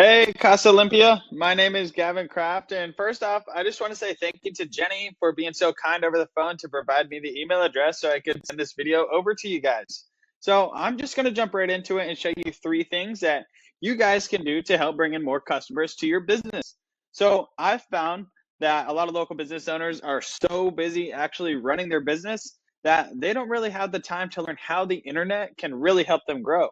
Hey, Casa Limpia. My name is Gavin Kraft. And first off, I just want to say thank you to Jenny for being so kind over the phone to provide me the email address so I could send this video over to you guys. So I'm just going to jump right into it and show you three things that you guys can do to help bring in more customers to your business. So I've found that a lot of local business owners are so busy actually running their business that they don't really have the time to learn how the internet can really help them grow.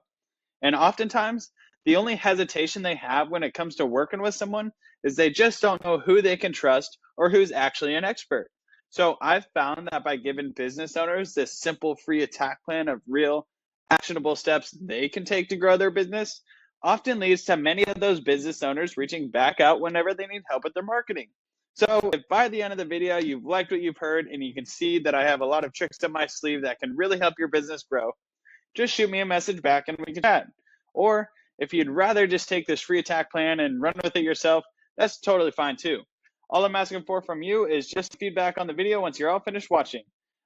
And oftentimes, the only hesitation they have when it comes to working with someone is they just don't know who they can trust or who's actually an expert. So I've found that by giving business owners this simple free attack plan of real actionable steps they can take to grow their business often leads to many of those business owners reaching back out whenever they need help with their marketing. So if by the end of the video you've liked what you've heard and you can see that I have a lot of tricks up my sleeve that can really help your business grow, just shoot me a message back and we can chat. Or if you'd rather just take this free attack plan and run with it yourself, that's totally fine too. All I'm asking for from you is just feedback on the video once you're all finished watching.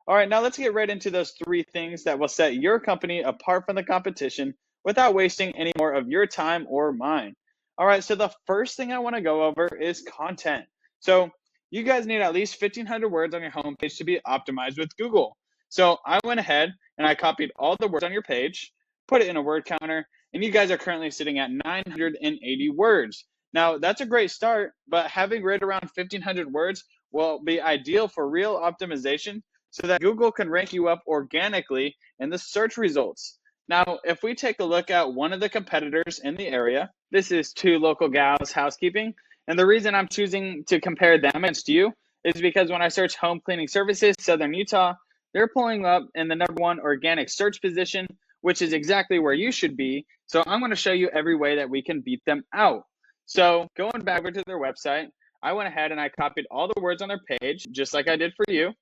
All right, now let's get right into those three things that will set your company apart from the competition without wasting any more of your time or mine. All right, so the first thing I want to go over is content. So you guys need at least 1,500 words on your homepage to be optimized with Google. So I went ahead and I copied all the words on your page, put it in a word counter, and you guys are currently sitting at 980 words. Now, that's a great start, but having right around 1,500 words will be ideal for real optimization so that Google can rank you up organically in the search results. Now, if we take a look at one of the competitors in the area, this is Two Local Gals Housekeeping. And the reason I'm choosing to compare them against you is because when I search home cleaning services, Southern Utah, they're pulling up in the #1 organic search position, which is exactly where you should be. So I'm going to show you every way that we can beat them out. So going back over to their website, I went ahead and I copied all the words on their page, just like I did for you,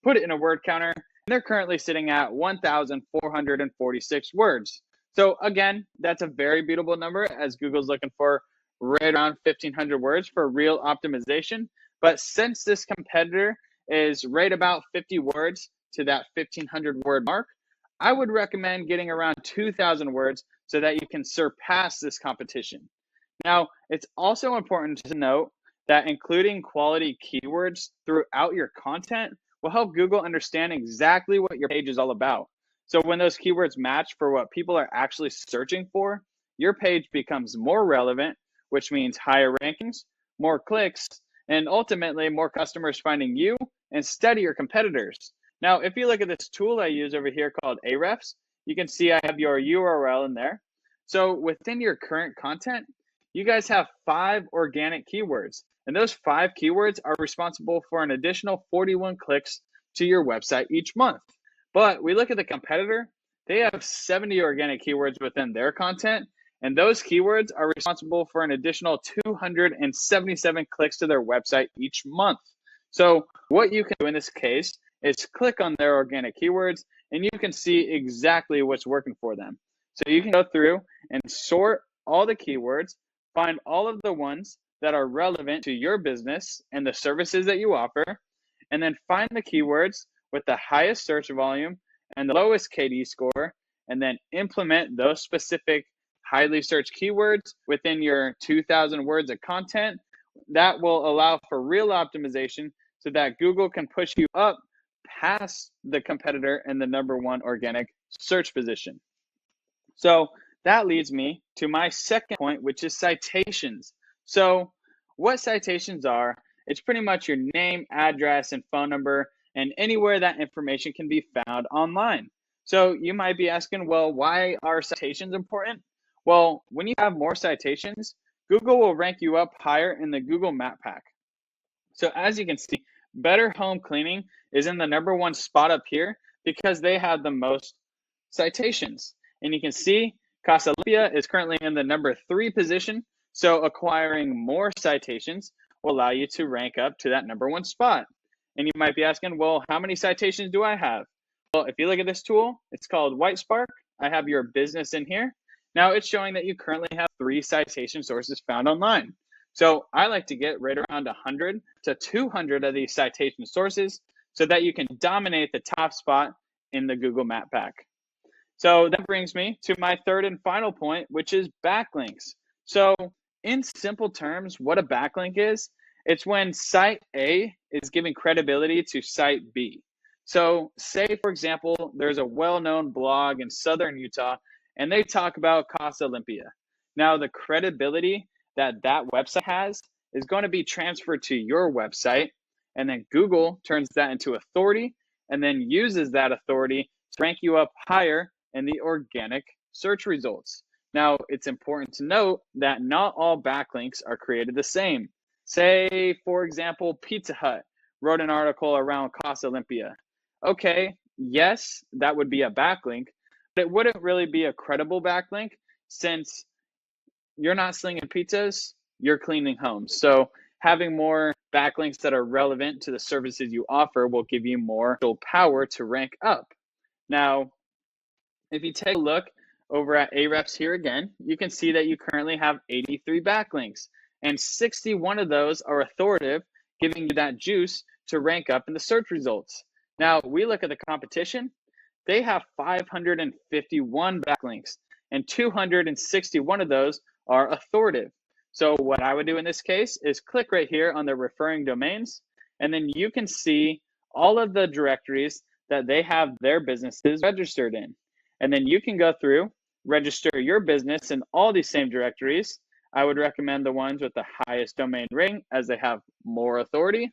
put it in a word counter, and they're currently sitting at 1,446 words. So again, that's a very beatable number as Google's looking for right around 1,500 words for real optimization. But since this competitor is right about 50 words to that 1,500 word mark, I would recommend getting around 2,000 words so that you can surpass this competition. Now, it's also important to note that including quality keywords throughout your content will help Google understand exactly what your page is all about. So when those keywords match for what people are actually searching for, your page becomes more relevant, which means higher rankings, more clicks, and ultimately more customers finding you instead of your competitors. Now, if you look at this tool I use over here called Ahrefs, you can see I have your URL in there. So within your current content, you guys have 5 organic keywords, and those 5 keywords are responsible for an additional 41 clicks to your website each month. But we look at the competitor, they have 70 organic keywords within their content, and those keywords are responsible for an additional 277 clicks to their website each month. So what you can do in this case is click on their organic keywords, and you can see exactly what's working for them. So you can go through and sort all the keywords, find all of the ones that are relevant to your business and the services that you offer, and then find the keywords with the highest search volume and the lowest KD score, and then implement those specific highly searched keywords within your 2,000 words of content. That will allow for real optimization so that Google can push you up past the competitor in the #1 organic search position. So that leads me to my second point, which is citations. So what citations are, it's pretty much your name, address, and phone number, and anywhere that information can be found online. So you might be asking, well, why are citations important? Well, when you have more citations, Google will rank you up higher in the Google Map Pack. So as you can see, Better Home Cleaning is in the #1 spot up here because they have the most citations. And you can see Casa Limpia is currently in the #3 position. So acquiring more citations will allow you to rank up to that #1 spot. And you might be asking, well, how many citations do I have? Well, if you look at this tool, it's called White Spark. I have your business in here. Now it's showing that you currently have 3 citation sources found online. So I like to get right around 100 to 200 of these citation sources so that you can dominate the top spot in the Google Map Pack. So that brings me to my third and final point, which is backlinks. So in simple terms, what a backlink is, it's when site A is giving credibility to site B. So say, for example, there's a well-known blog in Southern Utah, and they talk about Casa Limpia. Now, the credibility that that website has is going to be transferred to your website, and then Google turns that into authority and then uses that authority to rank you up higher in the organic search results. Now, it's important to note that not all backlinks are created the same. Say, for example, Pizza Hut wrote an article around Casa Limpia. Okay, yes, that would be a backlink, but it wouldn't really be a credible backlink since you're not slinging pizzas, you're cleaning homes. So having more backlinks that are relevant to the services you offer will give you more power to rank up. Now, if you take a look over at Ahrefs here again, you can see that you currently have 83 backlinks, and 61 of those are authoritative, giving you that juice to rank up in the search results. Now, we look at the competition, they have 551 backlinks, and 261 of those are authoritative. So what I would do in this case is click right here on the referring domains, and then you can see all of the directories that they have their businesses registered in. And then you can go through, register your business in all these same directories. I would recommend the ones with the highest domain rating as they have more authority.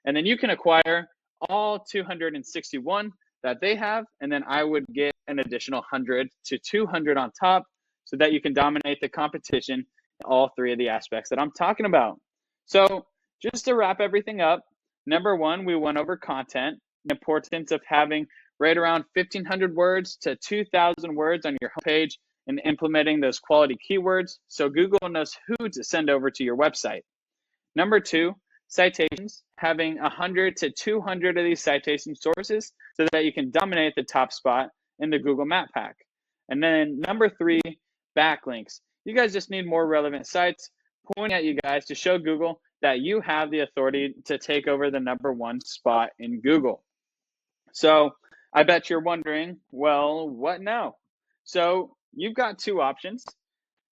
And then you can acquire all 261 that they have, and then I would get an additional 100 to 200 on top so that you can dominate the competition in all three of the aspects that I'm talking about. So just to wrap everything up, number one, we went over content, the importance of having right around 1,500 words to 2,000 words on your homepage and implementing those quality keywords so Google knows who to send over to your website. Number two, citations, having 100 to 200 of these citation sources so that you can dominate the top spot in the Google Map Pack. And then number three, backlinks. You guys just need more relevant sites pointing at you guys to show Google that you have the authority to take over the number one spot in Google. So I bet you're wondering, well, what now? So you've got two options.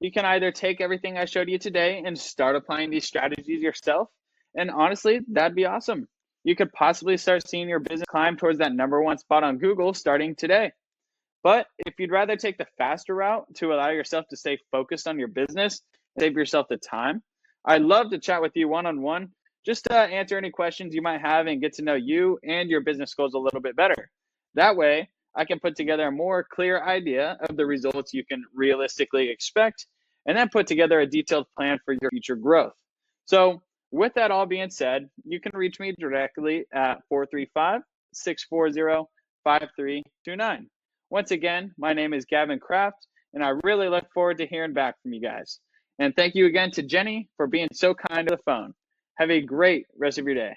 You can either take everything I showed you today and start applying these strategies yourself. And honestly, that'd be awesome. You could possibly start seeing your business climb towards that number one spot on Google starting today. But if you'd rather take the faster route to allow yourself to stay focused on your business, save yourself the time, I'd love to chat with you one-on-one, just to answer any questions you might have and get to know you and your business goals a little bit better. That way, I can put together a more clear idea of the results you can realistically expect, and then put together a detailed plan for your future growth. So with that all being said, you can reach me directly at 435-640-5329. Once again, my name is Gavin Kraft, and I really look forward to hearing back from you guys. And thank you again to Jenny for being so kind to the phone. Have a great rest of your day.